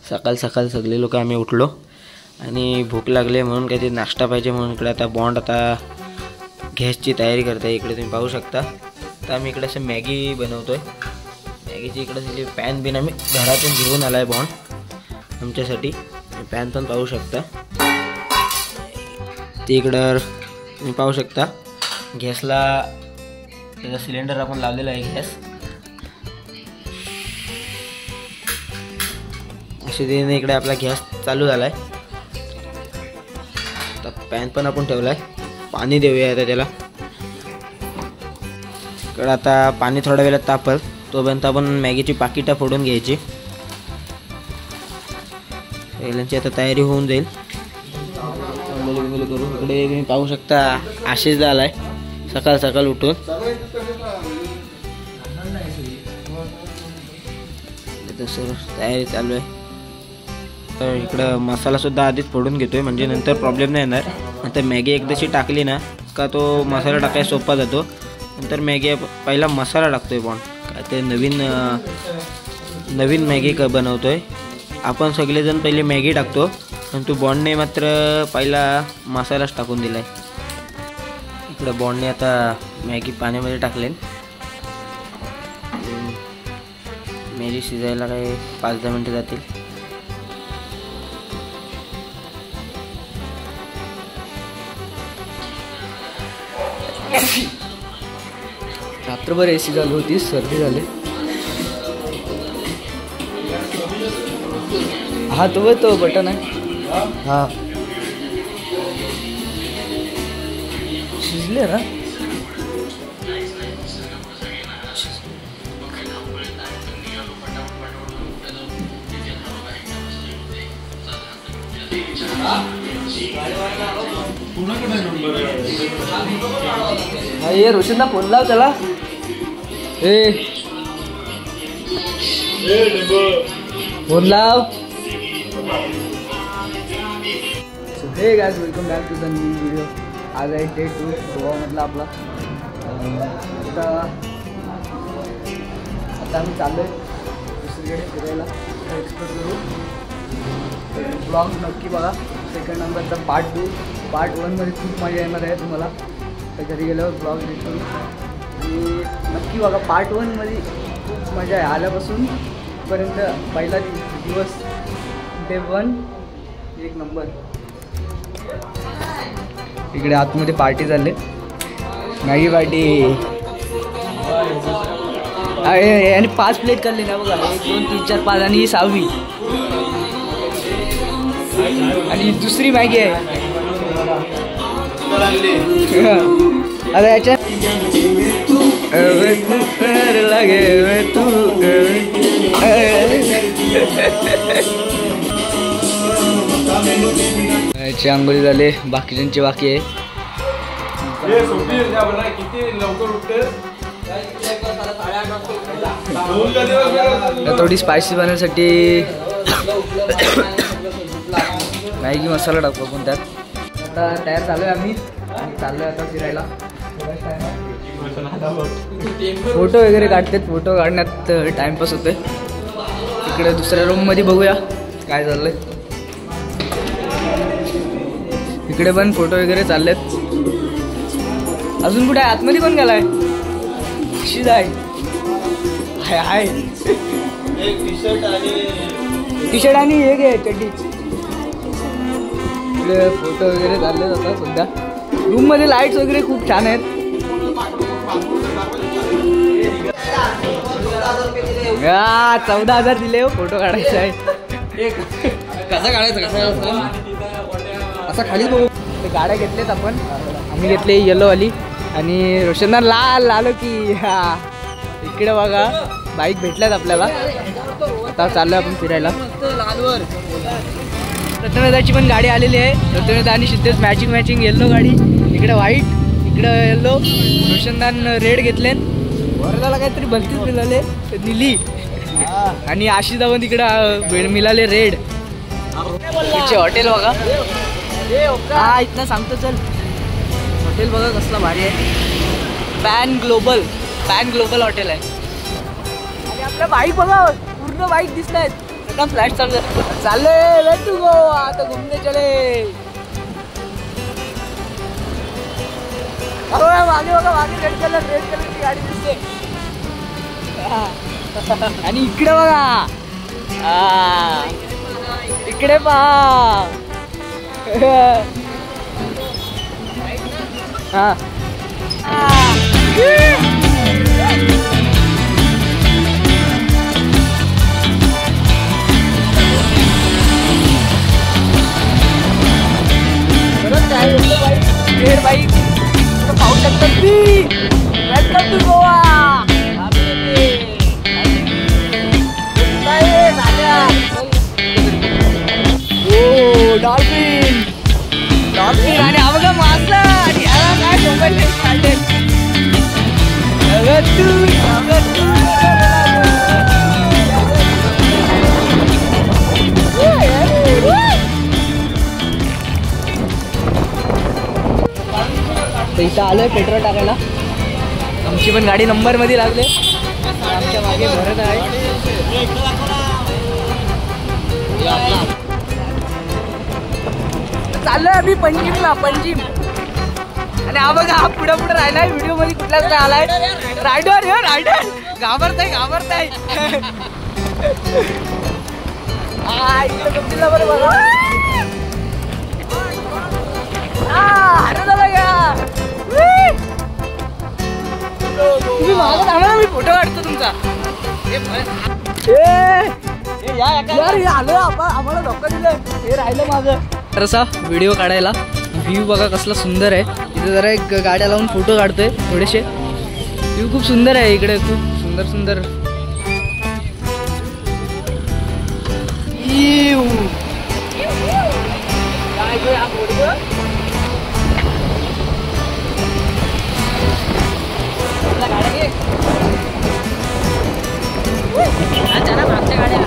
सकाळ सकाळ सगळे लोक आम्ही उठलो आणि भूक लागले म्हणून काहीतरी नाश्ता पाहिजे म्हणून इकडे आता बॉन्ड आता गॅसची तयारी करत आहे. इकडे तुम्ही पाहू शकता. तर आम्ही इकडे असं मॅगी बनवतोय. मॅगीची इकडे सगळी पॅन बिन आम्ही घरातून घेऊन आला आहे बॉन्ड आमच्यासाठी. पॅन पण पाहू शकता. ते इकडं तुम्ही पाहू शकता गॅसला त्याचा सिलेंडर आपण लावलेला आहे. गॅस अशा रीतीने इकडे आपला गॅस चालू झाला आहे. आता पॅन पण आपण ठेवला आहे. पाणी देऊया आता त्याला. इकडे आता पाणी थोड्या वेळात तापल तोपर्यंत आपण मॅगीची पाकिटं फोडून घ्यायची. पहिल्यांची आता तयारी होऊन जाईल. करू इकडे तुम्ही पाहू शकता आशिष झालाय सकाळ सकाळ उठून. सर तयारी चालू आहे. तर इकडं मसाला सुद्धा आधीच फोडून घेतोय म्हणजे नंतर प्रॉब्लेम नाही येणार. नंतर मॅगी एकदाची टाकली ना का तो मसाला टाकायला सोपा जातो. नंतर मॅगी पहिला मसाला टाकतोय बॉन्ड काय ते नवीन मॅगी बनवतोय आपण. सगळेजण पहिले मॅगी टाकतो पण तू बॉन्डने मात्र पहिला मसालाच टाकून दिलाय. इकडं बॉन्डने आता मॅगी पाण्यामध्ये टाकले. मॅगी शिजायला काही 5-10 मिनटं जातील. रात्रभर एसी चालू होती. सर्दी झाली. हा तो बटन आहे. हा शिजले ना. ये रोशनला फोन लाव त्याला. फोन लाव. So hey guys welcome back to the new video. आज आहे डे 2 गोवामधला आपला. आता आम्ही चाललो आहे दुसरीकडे फिरायला. एक्सप्लोर करू. ब्लॉग नक्की बघा. सेकंड नंबरचा पार्ट 2. पार्ट 1मध्ये खूप मजा येणार आहे तुम्हाला. तर घरी गेल्यावर ब्लॉग एडिट करू आणि नक्की बघा. पार्ट 1मध्ये खूप मजा आहे. आल्यापासून पर्यंत पहिला दिवस डे 1 एक नंबर. इकडे आतमध्ये पार्टी चालले. मॅगी पार्टी आणि 5 प्लेट काढले ना बघा. 1 2 3 4 5 आणि ही 6वी आणि दुसरी मॅगी आहे. अरे याच्यात याची आंघोळी झाले. बाकीच्यांची बाकी आहे. थोडी स्पायसी बनवण्यासाठी मॅगी मसाला टाकतो आपण त्यात. आता तयार झालोय आम्ही आणि चाललोय आता फिरायला. फोटो वगैरे काढतात. फोटो काढण्यात टाइमपास होतोय. इकडे दुसऱ्या रूममध्ये बघूया काय चाललंय. इकडे पण फोटो वगैरे चाललेत. अजून कुठे आतमध्ये पण गेलाय. शिज आहे हाय टी शर्ट आणि हे घे चड्डी. इकडे फोटो वगैरे चालले जातात सध्या. रूममध्ये लाईट्स वगैरे खूप छान आहेत. 14,000 दिले हो. फोटो काढायचा आहे. कसा काढायचा असा खाली बघू. ते गाड्या घेतलेत आपण. आम्ही घेतले येलोवाली आणि रोशनला लाल आलो की. हा इकडे बघा बाईक भेटल्यात आपल्याला. आता चाललोय आपण फिरायला. प्रथमेदाची पण गाडी आलेली आहे. प्रथमेदा आणि सिद्धेश मॅचिंग येल्लो गाडी. इकडे व्हाईट इकडे येल्लो. रोशनदान रेड घेतलेत. वरदाला काहीतरी भलतीच मिळाले निली आणि आशिष दावण तिकडे मिळाले रेड. हॉटेल बघा हा इथनं सांगतो चल. हॉटेल बघा कसला भारी आहे. पॅन ग्लोबल हॉटेल आहे. आणि आपल्या बाईक बघा पूर्ण बाईक दिसत आहेत. एकदम फ्लॅट चालले टू गो आता घुमने चले. मागे बघा मागे रेड कलरची गाडी दिसते. आणि इकडे बघा इकडे पहा बाईक पाहू शकता तुम्ही. Welcome to Goa. डॉल्फिन आणि हा बघा मासा आणि याला काय मोबाईल काढेल. इथं आलोय पेट्रोल टाकायला. आमची पण गाडी नंबर मध्ये लागले. आमच्या मागे भरत आहे. चाललोय आम्ही पंजीम. आणि हा बघा हा पुढे राहिलाय व्हिडिओ मध्ये कुठलाच नाही आलाय. रायडर घाबरताय तुम्ही मागत आला ना मी फोटो काढतो तुमचा. आम्हाला धोका दिलाय. हे राहिलं माझं असा व्हिडिओ काढायला. व्ह्यू बघा कसला सुंदर आहे. इथे जरा एक गाड्या लावून फोटो काढतोय थोडेसे. व्ह्यू खूप सुंदर आहे इकडे. खूप सुंदर मागच्या गाड्या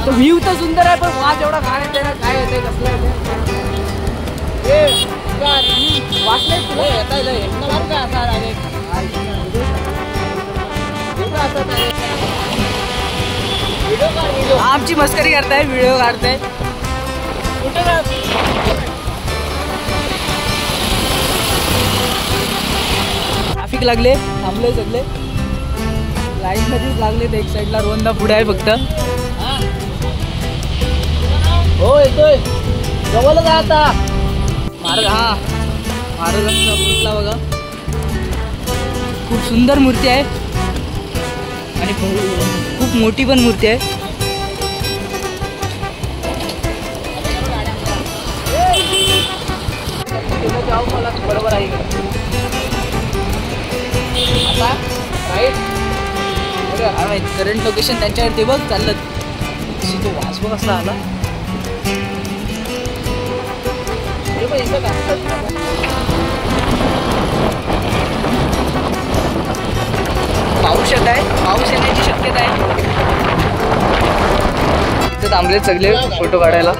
तो व्ह्यू तर सुंदर आहे. पण वाज एवढा घाण येते ना. काय येते कसलं वाचले तुला आमची मस्करी करताय. व्हिडिओ काढताय. ट्रॅफिक लागले थांबले सगळे लाईन मध्येच लागले. एक साईडला रोंदा पुढे आहे फक्त. हो येतोय जवळच आहे आता. महाराजांचा पुतळा बघा. खूप सुंदर मूर्ती आहे आणि खूप मोठी पण मूर्ती आहे. बरोबर आहे करंट लोकेशन त्यांच्यावरती बघ चाललं. तो वास बघ असला आला. पाऊस येत आहे. पाऊस येण्याची शक्यता आहे. इथे थांबले सगळे फोटो काढायला.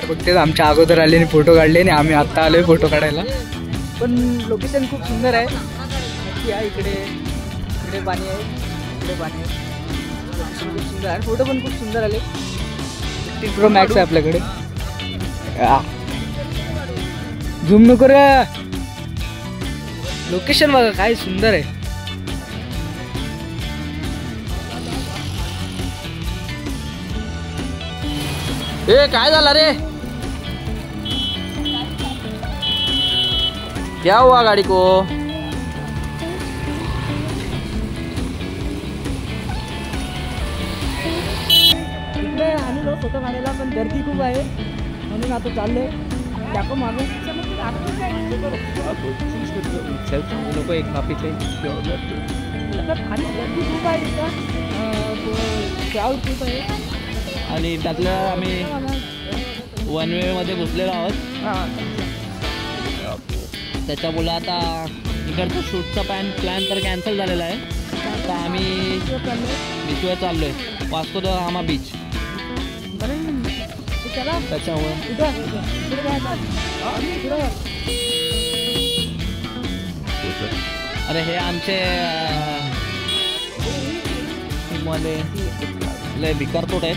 बघते आमच्या अगोदर आले आणि फोटो काढले आणि आम्ही आत्ता आलोय फोटो काढायला. पण लोकेशन खूप सुंदर आहे. इकडे पाणी आहे. इकडे पाणी आहे. लोकेशन खूप सुंदर आहे. फोटो पण खूप सुंदर आले. 15 Pro Max आहे आपल्याकडे. झूम नको रे. लोकेशन बघा काय सुंदर आहे. काय झालं रे. क्या हुआ गाड़ी को? इकडे आलेलो फोटो काढायला पण गर्दी खूप आहे म्हणून आता चाललोय त्याको मागून लोक एक माफीचे आणि गर्दी खूप आहे इथं क्राऊड खूप आहे आणि त्यातलं आम्ही वन वे मध्ये घुसलेलो आहोत. त्याच्यामुळे आता इकडचं शूटचा प्लॅन तर कॅन्सल झालेला आहे. आता आम्ही बीचवर चाललोय, वास्को द गामा बीच. त्याच्यामुळे अरे हे आमचे मध्ये लय भिकार तोट आहेत.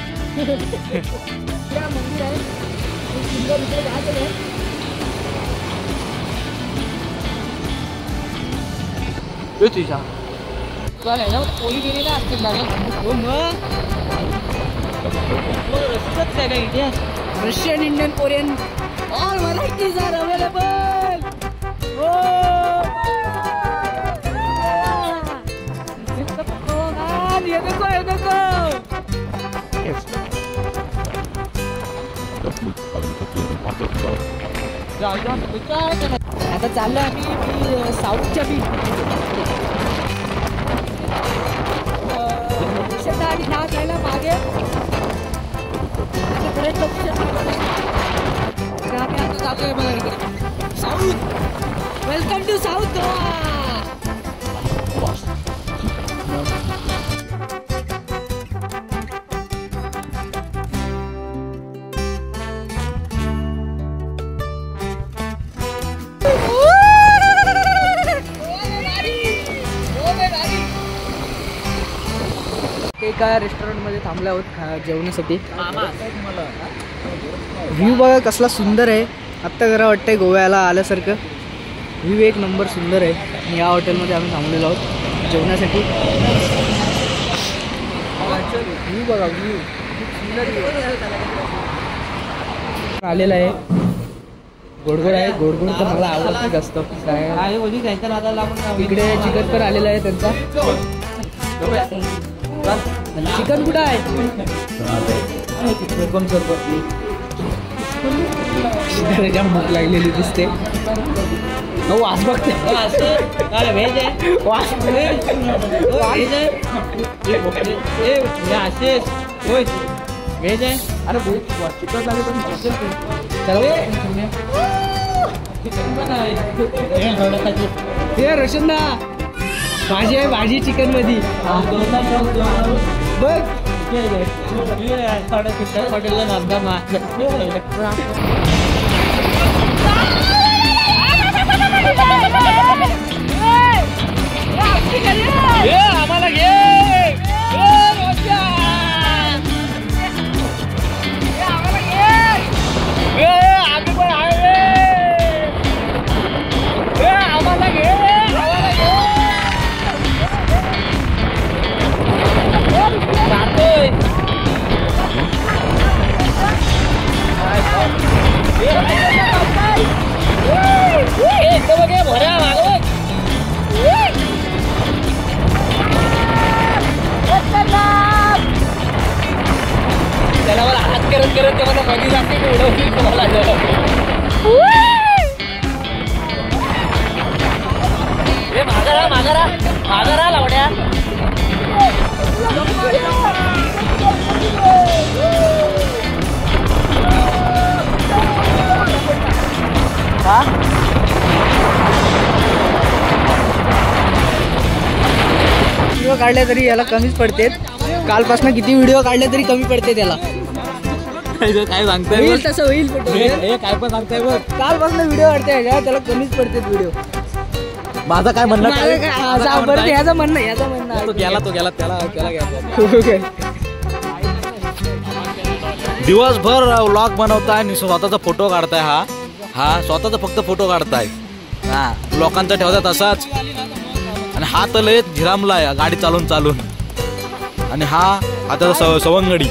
तुझ्या पोली गेलेला Russian Indian Korean all varieties are available. आता चाललो आम्ही साऊथच्या बीच. आणि नाव घ्यायला मागे आम्ही आता जातोय बघा इकडे south. Welcome to south Goa. एका रेस्टॉरंटमध्ये थांबले आहोत जेवणासाठी. व्ह्यू बघा कसला सुंदर आहे. आत्ता जरा वाटतंय गोव्याला आल्यासारखं. व्ह्यू एक नंबर सुंदर आहे. आणि या हॉटेलमध्ये आम्ही थांबलेलो आहोत जेवणासाठी. व्ह्यू बघा, व्ह्यू खूप सुंदर आलेला आहे. गोडगोड आहे. गोडगोड तर मला आवडत जास्त. इकडे चिकन पण आलेलं आहे त्यांचा. चिकन कुठं आहे? जाम भूक लागलेली दिसते. वास बघते. व्हेज आहे. वास व्हेज आहे. अरे चिकन आले पण हे रोशनदा भाजी आहे. भाजी चिकन मध्ये बघ. हॉटेलला नांदा आम्हाला घे. त्याला मला हात करत करत ते मला मध्ये जाते उडवली तुम्हाला. माघारा माघारा माघारा लावड्या. व्हिडिओ काढले तरी याला कमीच पडते. कालपासून किती व्हिडिओ काढले तरी कमी पडते त्याला. काय सांगताय? होईल तसं होईल. काय पण सांगताय बघ. कालपासून व्हिडिओ काढते त्याला कमीच पडते व्हिडिओ. माझा काय म्हणणं याचा म्हणणं तो गेला त्याला घ्यायचा. दिवसभर व्लॉग बनवताय आणि स्वतःचा फोटो काढताय. हा स्वतःचा फक्त फोटो काढताय. हा लोकांचा ठेवतात तसाच. आणि हा तर लय झिरामला आहे गाडी चालून. आणि हा आता सवंगडी.